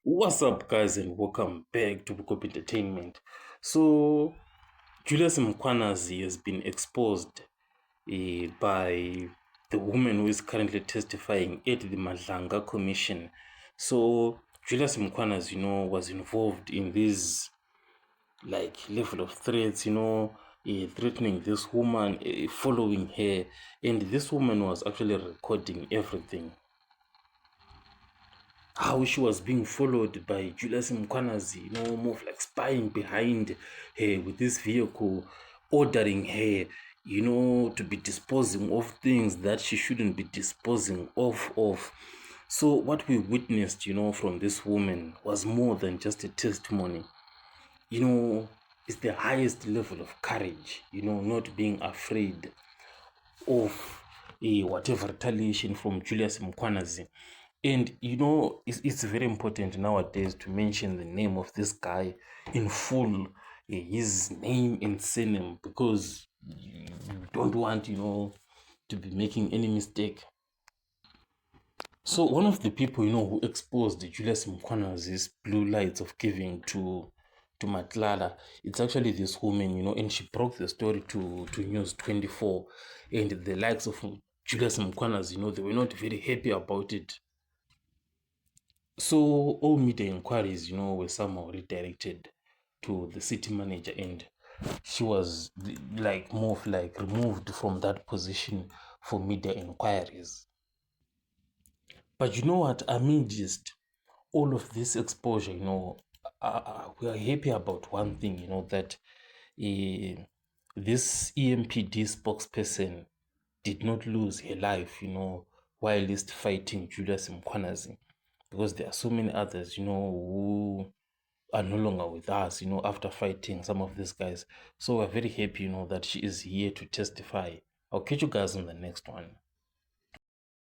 What's up, guys, and welcome back to Bookop Entertainment. So, Julius Mkwanazi has been exposed by the woman who is currently testifying at the Madlanga Commission. So, Julius Mkwanazi, was involved in this level of threats, threatening this woman, following her, and this woman was actually recording everything. How she was being followed by Julius Mkwanazi, more of like spying behind her with this vehicle, ordering her, to be disposing of things that she shouldn't be disposing of. So what we witnessed, from this woman was more than just a testimony. It's the highest level of courage, not being afraid of whatever retaliation from Julius Mkwanazi. And it's very important nowadays to mention the name of this guy in full, his name and surname, because you don't want, to be making any mistake. So one of the people, who exposed Julius Mkwanazi's blue lights of giving to Matlala, it's actually this woman, and she broke the story to News 24, and the likes of Julius Mkwanazi, they were not very happy about it. So all media inquiries, were somehow redirected to the city manager, and she was more of removed from that position for media inquiries. But you know what? Amid just all of this exposure, we are happy about one thing, that this EMPD spokesperson did not lose her life, while fighting Julius Mkwanazi. Because there are so many others, who are no longer with us, after fighting some of these guys. So we're very happy, that she is here to testify. I'll catch you guys on the next one.